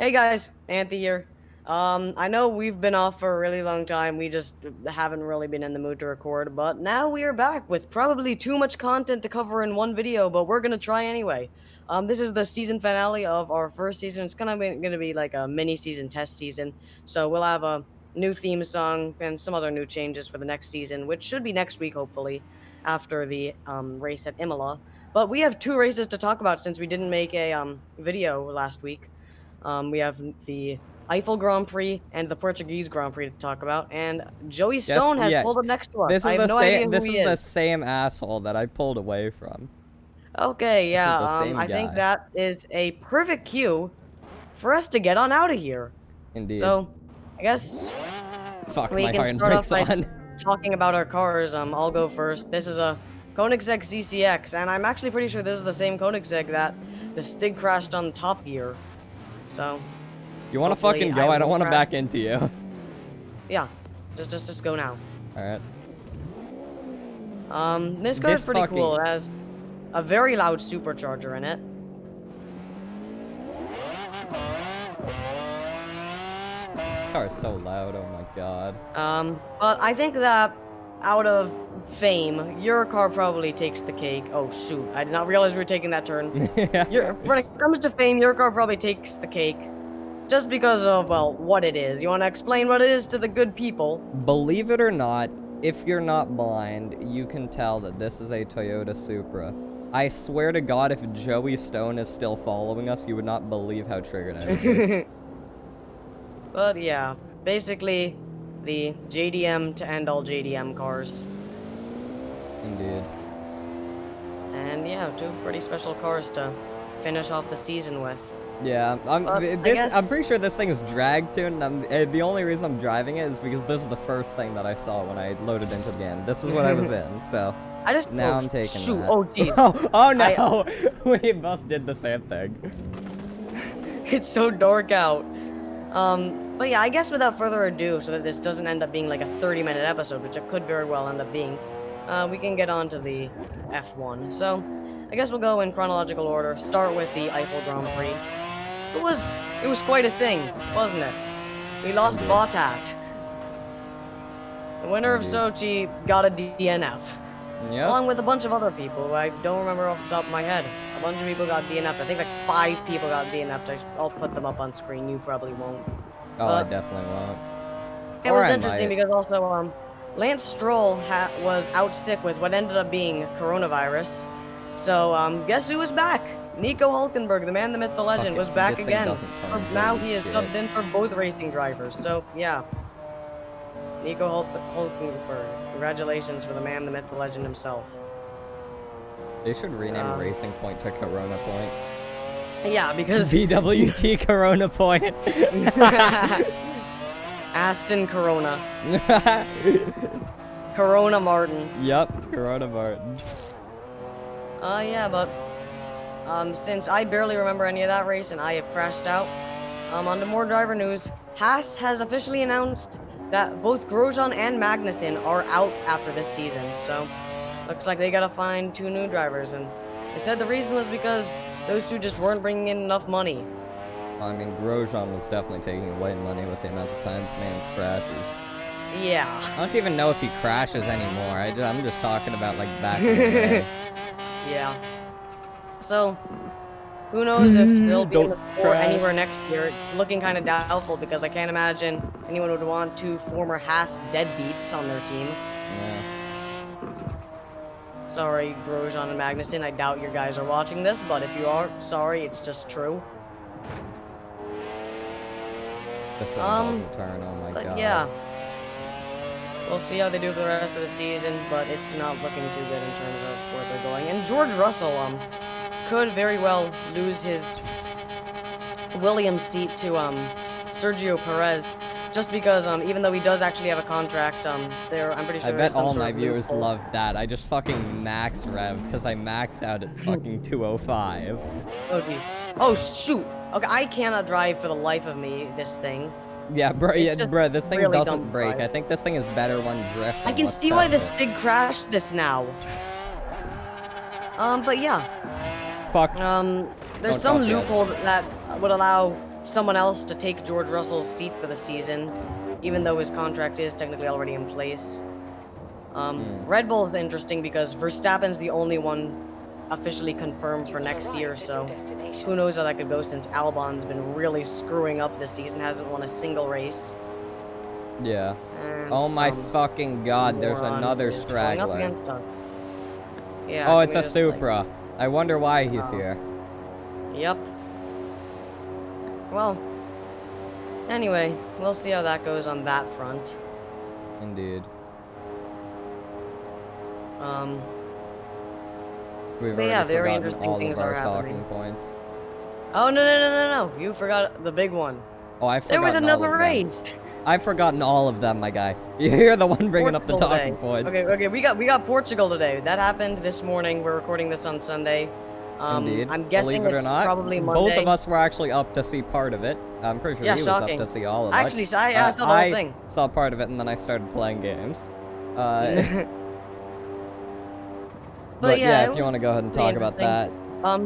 Hey guys, Anthe here. I know we've been off for a really long time. We just haven't really been in the mood to record, but now we are back with probably too much content to cover in one video, but we're gonna try anyway. This is the season finale of our first season. It's gonna be like a mini season test season, so we'll have a new theme song and some other new changes for the next season, which should be next week, hopefully, after the race at Imola. But we have two races to talk about since we didn't make a video last week. We have the Eiffel Grand Prix and the Portuguese Grand Prix to talk about, and Joey Yes, Stone has yeah. pulled up next to us. This I is have the no idea same. who This he is the is. same asshole that I pulled away from. Okay, This is yeah, the same I think guy. that is a perfect cue for us to get on out of here. Indeed. So, I guess Fuck, we my can heart start off breaks by on. talking about our cars. I'll go first. This is a Koenigsegg CCX, and I'm actually pretty sure this is the same Koenigsegg that the Stig crashed on Top Gear. So, You want to fucking go? I don't want to back into you. Yeah, just go now. All right. This car is pretty cool. It has a very loud supercharger in it. This car is so loud. Oh my god. But I think that out of fame, your car probably takes the cake. Oh shoot, I did not realize we were taking that turn. When it comes to fame, your car probably takes the cake. Just because of, well, what it is. You want to explain what it is to the good people? Believe it or not, if you're not blind, you can tell that this is a Toyota Supra. I swear to God, if Joey Stone is still following us, you would not believe how triggered I would be. But yeah, basically, the JDM to end all JDM cars. Indeed. And yeah, two pretty special cars to finish off the season with. Yeah, I'm pretty sure this thing is drag tuned, and the only reason I'm driving it is because this is the first thing that I saw when I loaded into the game. This is what I was in, so now I'm taking that. Oh, geez. Oh no! We both did the same thing. It's so dark out. But yeah, I guess without further ado, so that this doesn't end up being like a 30-minute episode, which it could very well end up being, we can get on to the F1. So, I guess we'll go in chronological order. Start with the Eiffel Grand Prix. It was quite a thing, wasn't it? We lost Bottas. The winner of Sochi got a DNF. Yep. Along with a bunch of other people who I don't remember off the top of my head. A bunch of people got DNF'd. I think like 5 people got DNF'd. I'll put them up on screen. You probably won't. Oh, I definitely won't. It was interesting because also Lance Stroll was out sick with what ended up being coronavirus. So guess who was back? Nico Hulkenberg, the man, the myth, the legend, was back again. Now he is subbed in for both racing drivers. So yeah, Nico Hulkenberg, congratulations for the man, the myth, the legend himself. They should rename Racing Point to Corona Point. Yeah, because BWT Corona Point. Aston Corona. Corona Martin. Yep, Corona Martin. Yeah, but since I barely remember any of that race and I have crashed out, on to more driver news. Haas has officially announced that both Grosjean and Magnussen are out after this season, so looks like they gotta find 2 new drivers, and they said the reason was because those 2 just weren't bringing in enough money. I mean, Grosjean was definitely taking away money with the amount of times man's crashes. Yeah. I don't even know if he crashes anymore. I'm just talking about, like, back in the day. Yeah. So, who knows if they'll be in the sport anywhere next year. It's looking kind of doubtful because I can't imagine anyone would want 2 former Haas deadbeats on their team. Yeah. Sorry, Grosjean and Magnussen. I doubt you guys are watching this, but if you are, sorry, it's just true. This thing doesn't turn, oh my god. Yeah. We'll see how they do for the rest of the season, but it's not looking too good in terms of where they're going. And George Russell, could very well lose his Williams seat to, Sergio Perez, just because, even though he does actually have a contract, I'm pretty sure I bet all my viewers love that. I just fucking max revved, because I maxed out at fucking 205. Oh, jeez. Oh, shoot! Okay, I cannot drive for the life of me, this thing. Yeah, bro, this thing really doesn't break. I think this thing is better when drifting. I can see why this did crash this now. But yeah. Fuck. There's some loophole that would allow someone else to take George Russell's seat for the season, even though his contract is technically already in place. Red Bull is interesting because Verstappen's the only one officially confirmed for next year, so who knows how that could go since Albon's been really screwing up this season, hasn't won a single race. Yeah. And Oh my fucking god, there's another Up straggler. against us. Yeah, Oh, can it's we a just, Supra. I wonder why he's here. Yep. Well, anyway, we'll see how that goes on that front. Indeed. We've But yeah, already very forgotten interesting all things of our are happening. talking points. Oh, no. You forgot the big one. Oh, I forgot. There was another race. I've forgotten all of them, my guy. You're the one bringing up the Portugal talking today. points. Okay, we got Portugal today. That happened this morning. We're recording this on Sunday. Indeed. I'm guessing Believe it or it's not, probably Monday. both of us were actually up to see part of it. I'm pretty sure Yeah, he shocking. was up to see all of it. Actually, I saw the whole thing. I saw part of it, and then I started playing games. But yeah, if you want to go ahead and talk about that. At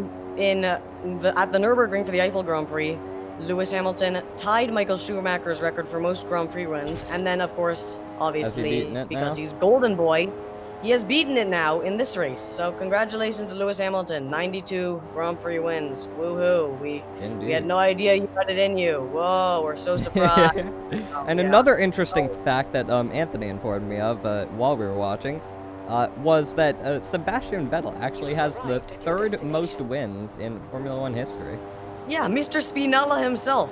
the Nürburgring for the Eiffel Grand Prix, Lewis Hamilton tied Michael Schumacher's record for most Grand Prix wins, and then of course, obviously, because he's Golden Boy, he has beaten it now in this race. So congratulations to Lewis Hamilton, 92 Grand Prix wins. Woohoo! We had no idea you had it in you. Whoa, we're so surprised. And another interesting fact that Anthony informed me of while we were watching. Was that Sebastian Vettel actually has the third most wins in Formula 1 history. Yeah, Mr. Spinella himself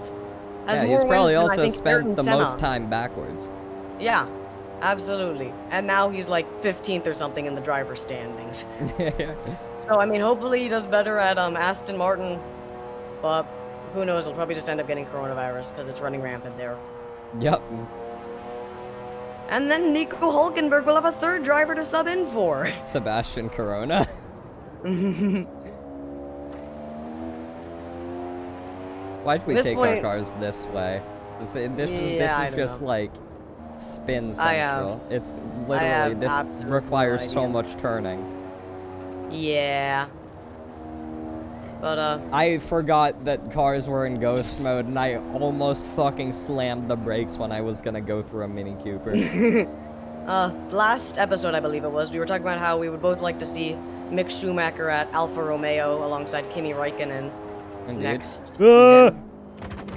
has more he's probably wins than, also I think, spent Ayrton the Senna. most time backwards. Yeah, absolutely. And now he's like 15th or something in the driver's standings. So, I mean, hopefully he does better at Aston Martin, but who knows, he'll probably just end up getting coronavirus because it's running rampant there. Yep. And then Nico Hulkenberg will have a third driver to sub in for. Sebastian Corona. Why'd we take our cars this way? This is just like spin central. It's literally, this requires so much turning. Yeah. But, I forgot that cars were in ghost mode, and I almost fucking slammed the brakes when I was gonna go through a Mini Cooper. Last episode, I believe it was, we were talking about how we would both like to see Mick Schumacher at Alfa Romeo alongside Kimi Räikkönen next season.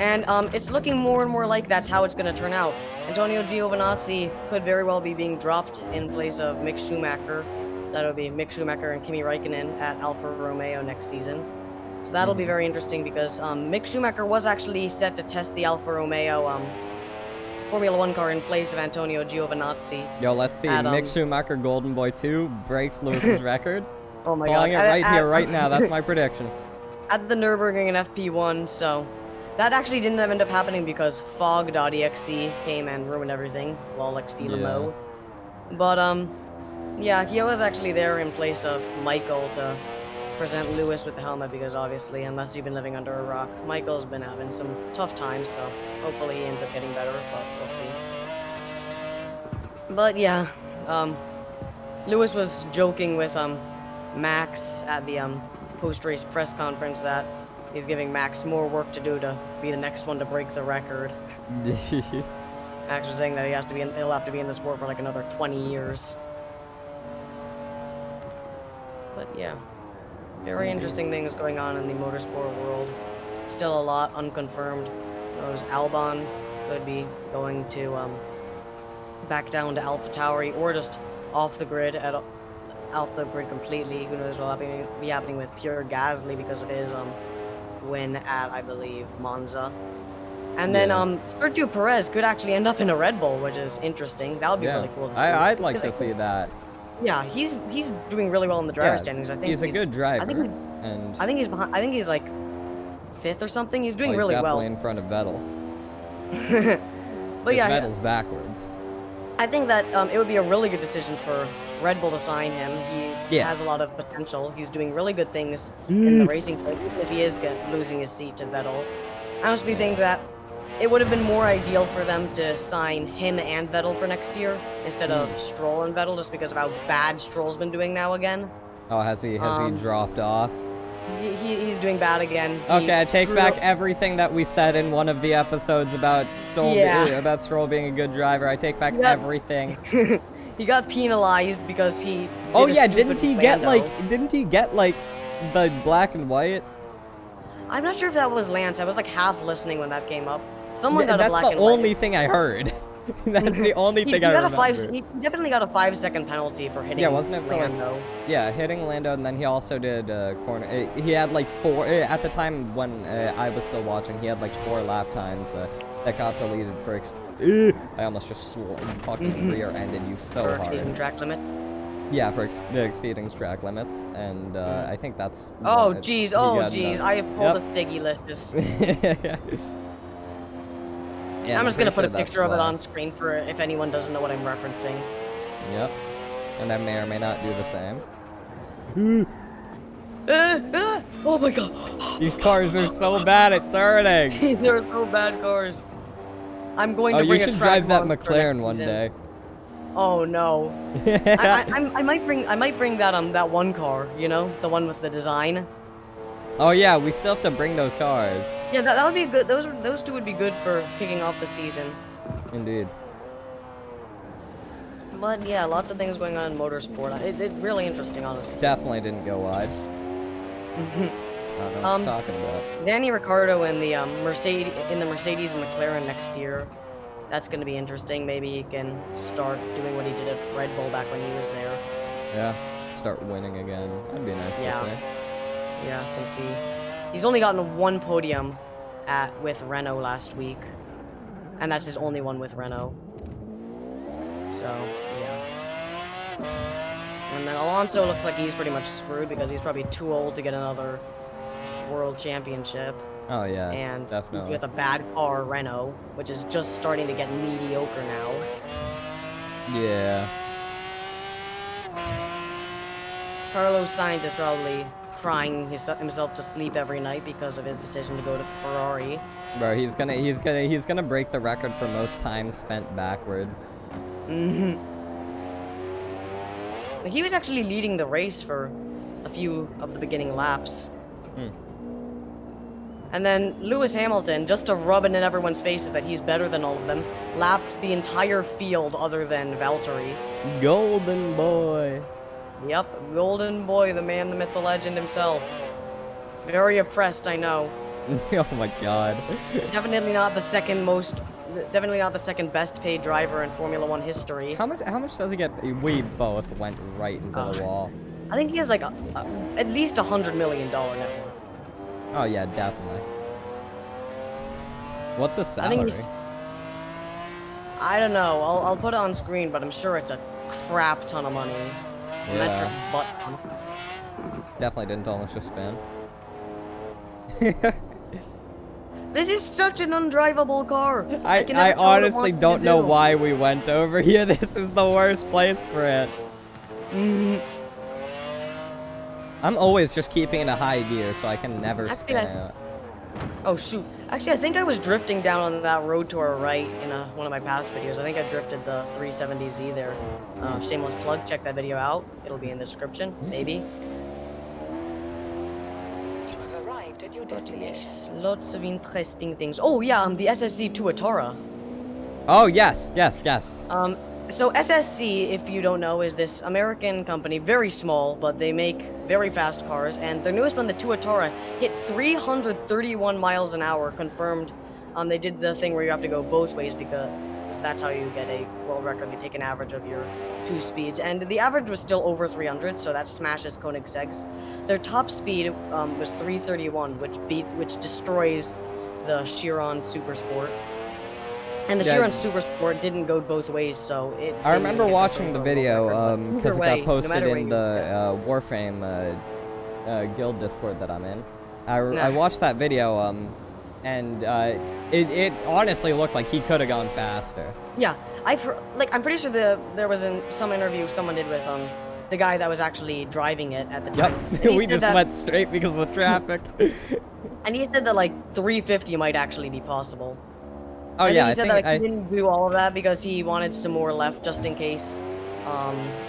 And, it's looking more and more like that's how it's gonna turn out. Antonio Giovinazzi could very well be being dropped in place of Mick Schumacher. So that'll be Mick Schumacher and Kimi Räikkönen at Alfa Romeo next season. So that'll be very interesting because Mick Schumacher was actually set to test the Alfa Romeo Formula 1 car in place of Antonio Giovinazzi. Yo, let's see. Mick Schumacher, Golden Boy 2, breaks Lewis's record. Oh my god. Calling it right here, right now. That's my prediction. At the Nürburgring in FP1, so that actually didn't end up happening because fog.exe came and ruined everything. LolXD Lamo. But, yeah, he was actually there in place of Michael to present Lewis with the helmet because obviously, unless you've been living under a rock, Michael's been having some tough times, so hopefully he ends up getting better, but we'll see. But yeah, Lewis was joking with Max at the post-race press conference that he's giving Max more work to do to be the next one to break the record. Max was saying that he'll have to be in the sport for like another 20 years. But yeah. Very interesting things going on in the motorsport world. Still a lot unconfirmed. Knows Albon could be going to back down to AlphaTauri or just off the grid completely. Who knows what will be happening with Pierre Gasly because of his win at, I believe, Monza. And then Sergio Perez could actually end up in a Red Bull, which is interesting. That would be really cool to see. I'd like to see that. Yeah, he's doing really well in the driver's standings. I think he's a good driver. I think he's behind. I think he's like 5th or something. He's doing really well. He's definitely in front of Vettel. But yeah, Vettel's backwards. I think that it would be a really good decision for Red Bull to sign him. He has a lot of potential. He's doing really good things in the racing field, even if he is losing his seat to Vettel. I honestly think that it would have been more ideal for them to sign him and Vettel for next year instead of Stroll and Vettel, just because of how bad Stroll's been doing now again. Oh, has he dropped off? He's doing bad again. Okay, I take back up. everything that we said in one of the episodes about Stroll being a good driver. I take back everything. He got penalized because he Oh did a yeah, stupid didn't he get like the black and white? I'm not sure if that was Lance. I was like half listening when that came up. Someone got a That's black the and white. only thing I heard. That's the only thing I remember. He definitely got a 5-second penalty for hitting. Yeah, wasn't it for Lando? like? Yeah, hitting Lando, and then he also did corner. He had like 4 at the time when I was still watching. He had like 4 lap times that got deleted for. I almost just fucking rear-ended you so hard. Exceeding track limits. Yeah, for exceeding track limits, and I think that's. Oh jeez, I have pulled a stiggylicious. Yeah, I'm just gonna put a picture of it on screen for if anyone doesn't know what I'm referencing. Yep. And that may or may not do the same. Oh my god. These cars are so bad at turning. They're so bad cars. I'm going to bring you should drive that McLaren one day. Oh no. I might bring that that one car, you know, the one with the design. Oh yeah, we still have to bring those cars. Yeah, that would be good. Those two would be good for kicking off the season. Indeed. But yeah, lots of things going on in motorsport. It's really interesting, honestly. Definitely didn't go wide. I don't know what you're talking about. Danny Ricciardo in the Mercedes and McLaren next year. That's going to be interesting. Maybe he can start doing what he did at Red Bull back when he was there. Yeah, start winning again. That'd be nice to see. Yeah, since he's only gotten 1 podium with Renault last week, and that's his only one with Renault. So yeah. And then Alonso looks like he's pretty much screwed because he's probably too old to get another world championship. Oh yeah, and definitely. With a bad car, Renault, which is just starting to get mediocre now. Yeah. Carlos Sainz is probably crying himself to sleep every night because of his decision to go to Ferrari. Bro, he's gonna break the record for most time spent backwards. He was actually leading the race for a few of the beginning laps. And then Lewis Hamilton, just to rub it in everyone's faces that he's better than all of them, lapped the entire field other than Valtteri. Golden boy. Yep, golden boy, the man, the myth, the legend himself. Very oppressed, I know. Oh my god. Definitely not the second best paid driver in Formula 1 history. How much does he get? We both went right into the wall. I think he has like at least $100 million net worth. Oh yeah, definitely. What's his salary? I think I don't know. I'll put it on screen, but I'm sure it's a crap ton of money. Yeah. Metric butt ton. Definitely didn't almost just spin. This is such an undrivable car. I honestly don't know why we went over here. This is the worst place for it. I'm always just keeping it a high gear so I can never spin out. Oh shoot. Actually, I think I was drifting down on that road to our right in one of my past videos. I think I drifted the 370Z there. Shameless plug, check that video out. It'll be in the description, maybe. Yes, lots of interesting things. Oh yeah, the SSC Tuatara. Oh yes. So SSC, if you don't know, is this American company, very small, but they make very fast cars, and their newest one, the Tuatara, hit 331 miles an hour, confirmed. They did the thing where you have to go both ways because that's how you get a world record. They take an average of your 2 speeds, and the average was still over 300, so that smashes Koenigsegg's. Their top speed was 331, which destroys the Chiron Super Sport. And the Chiron Super Sport didn't go both ways, so it... I remember watching the video, because it got posted in the Warframe guild Discord that I'm in. I watched that video, and it honestly looked like he could have gone faster. Yeah, I'm pretty sure there was some interview someone did with the guy that was actually driving it at the time. Yep, we just went straight because of the traffic. And he said that like 350 might actually be possible. Oh yeah, he said that he didn't do all of that because he wanted some more left just in case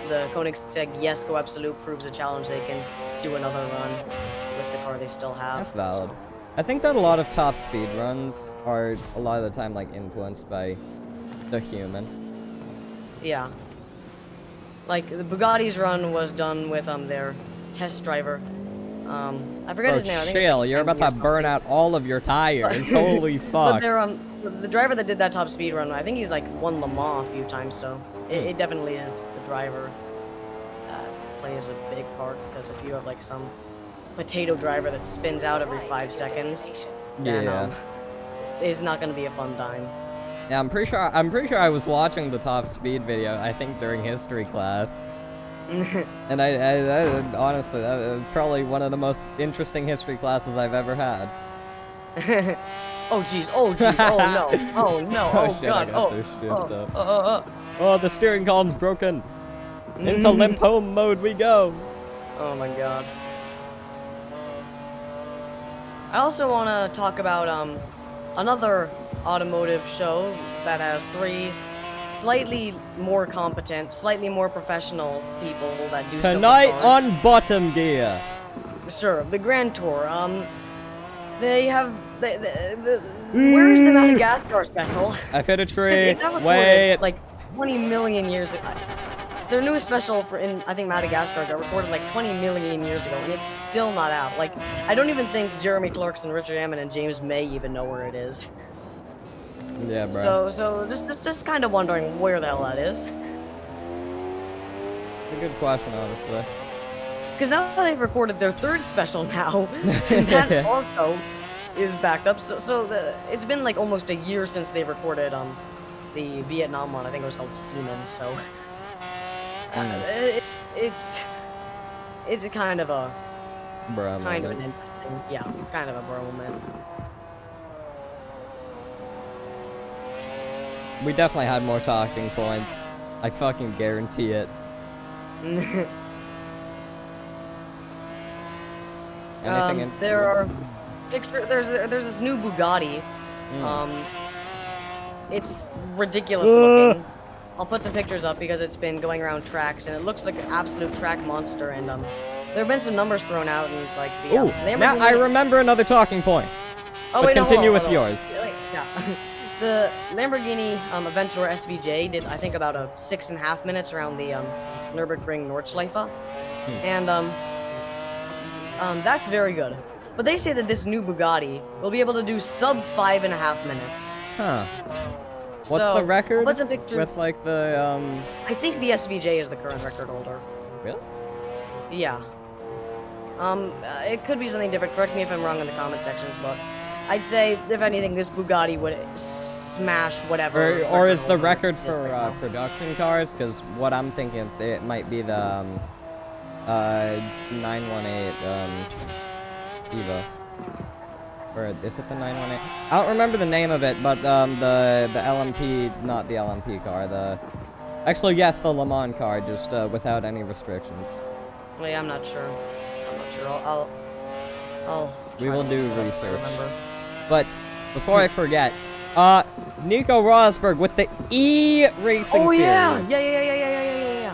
the Koenigsegg Jesko Absolute proves a challenge. They can do another run with the car they still have. That's valid. So. I think that a lot of top speed runs are a lot of the time like influenced by the human. Yeah. Like the Bugatti's run was done with their test driver. I forget his name. I think it's Chill, like you're about to burn out all of your tires. Holy But fuck. they're the driver that did that top speed run, I think he's like won Le Mans a few times, so it definitely is the driver that plays a big part, because if you have like some potato driver that spins out every 5 seconds, then it's not gonna be a fun time. Yeah, I'm pretty sure I was watching the top speed video, I think during history class. And I honestly, that was probably one of the most interesting history classes I've ever had. Oh jeez, oh jeez, oh no, oh no, oh shit, god, I got this shift up. Oh, the steering column's broken. Into limp home mode we go. Oh my god. I also want to talk about another automotive show that has 3 slightly more competent, slightly more professional people that do Tonight stuff with cars. on Bottom Gear. Sure, the Grand Tour. They have where is the Madagascar special? I've hit a tree. It got recorded, Wait. like 20 million years ago. Their newest special I think Madagascar got recorded like 20 million years ago, and it's still not out. Like, I don't even think Jeremy Clarkson, Richard Hammond, and James May even know where it is. Yeah, bro. So just kind of wondering where the hell that is. It's a good question, honestly. Because now they've recorded their 3rd special now, and that also is backed up. It's been like almost a year since they recorded the Vietnam one. I think it was called Seaman. So. It's a kind of a bro kind of an interesting, yeah, kind of a bro moment. We definitely had more talking points. I fucking guarantee it. Anything there are pictures. There's this new Bugatti. It's ridiculous looking. I'll put some pictures up because it's been going around tracks, and it looks like an absolute track monster. And there have been some numbers thrown out, and like the ooh, now I remember another talking point. Oh but wait, continue hold on. with yours. Yeah. The Lamborghini Aventador SVJ did, I think, about 6.5 minutes around the Nürburgring Nordschleife, and that's very good. But they say that this new Bugatti will be able to do sub 5.5 minutes. Huh. What's the record? I'll put some pictures. With like the I think the SVJ is the current record holder. Really? Yeah. It could be something different. Correct me if I'm wrong in the comment sections, but I'd say, if anything, this Bugatti would smash whatever. Or is the record for production cars? Because what I'm thinking, it might be the 918 Evo. Or is it the 918? I don't remember the name of it, but the LMP, not the LMP car, actually yes, the Le Mans car, just without any restrictions. Well, yeah, I'm not sure. I'll we will do research. Remember. But before I forget, Nico Rosberg with the E-Racing series. Yeah.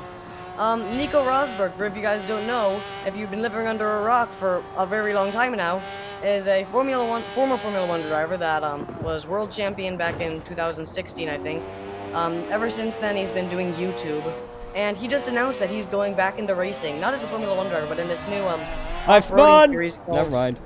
Nico Rosberg, for if you guys don't know, if you've been living under a rock for a very long time now, is a former Formula 1 driver that was world champion back in 2016, I think. Ever since then, he's been doing YouTube, and he just announced that he's going back into racing, not as a Formula 1 driver, but in this new I've spun. Series Never mind.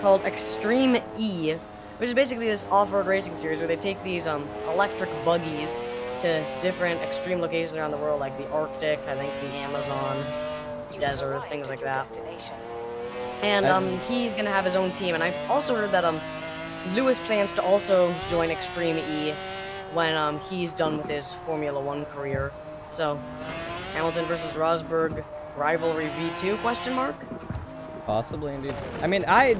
Called Extreme E, which is basically this off-road racing series where they take these electric buggies to different extreme locations around the world, like the Arctic, I think the Amazon desert, things like that. And he's gonna have his own team, and I've also heard that Lewis plans to also join Extreme E when he's done with his Formula 1 career. So, Hamilton versus Rosberg rivalry V2 question mark? Possibly, indeed. I mean, I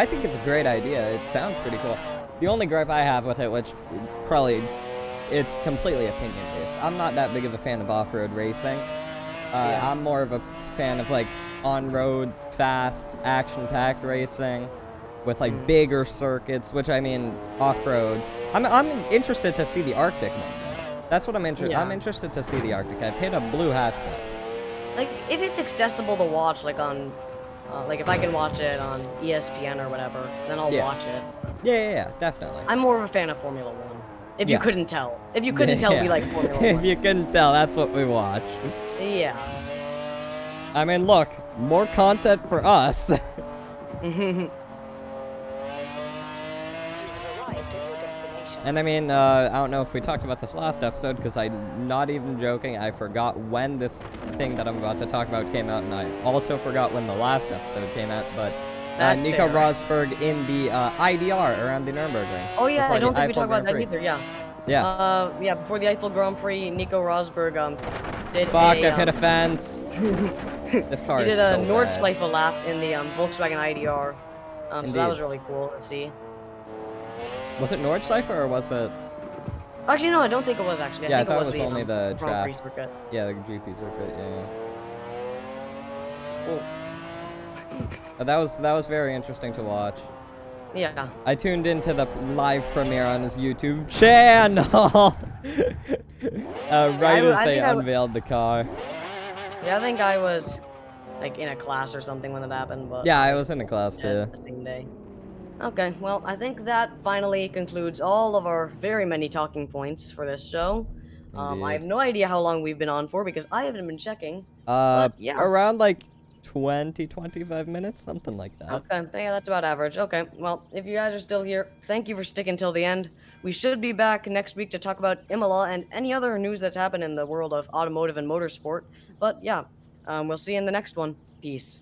think it's a great idea. It sounds pretty cool. The only gripe I have with it, which probably, it's completely opinion-based. I'm not that big of a fan of off-road racing. I'm more of a fan of, like, on-road, fast, action-packed racing with, like, bigger circuits, which, I mean, off-road. I'm interested to see the Arctic one, though. That's what I'm interested I'm interested to see the Arctic. I've hit a blue hatchback. Like, if it's accessible to watch, like, on Like if I can watch it on ESPN or whatever, then I'll Yeah. watch it. Yeah, definitely. I'm more of a fan of Formula One. If you Yeah. couldn't tell. If you couldn't tell, we like Formula If One. you couldn't tell, that's what we watch. Yeah. I mean, look, more content for us. And I mean, I don't know if we talked about this last episode, because I'm not even joking, I forgot when this thing that I'm about to talk about came out, and I also forgot when the last episode came out, but That's Nico fair. Rosberg in the IDR around the Nürburgring. Oh yeah, I don't think we Eiffel talked about Grand that Prix. either, yeah. Yeah. Before the Eiffel Grand Prix, Nico Rosberg did Fuck, a, I've hit a fence. This car he is did a so bad. Nordschleife lap in the Volkswagen IDR. So Indeed. that was really cool to see. Was it Nordschleife or was it? Actually, no, I don't think it was actually. Yeah, I think I thought it was it was only the Grand Prix track. circuit. Yeah, the GP circuit. Yeah. Cool. That was very interesting to watch. Yeah. I tuned into the live premiere on his YouTube channel. Right as they unveiled the car. Yeah, I think I was like in a class or something when it happened, but yeah, I was in a class too. The same day. Okay, well, I think that finally concludes all of our very many talking points for this show. I have no idea how long we've been on for because I haven't been checking. But yeah. Around like 20-25 minutes, something like that. Okay, yeah, that's about average. Okay, well, if you guys are still here, thank you for sticking till the end. We should be back next week to talk about Imola and any other news that's happened in the world of automotive and motorsport. But yeah, we'll see you in the next one. Peace.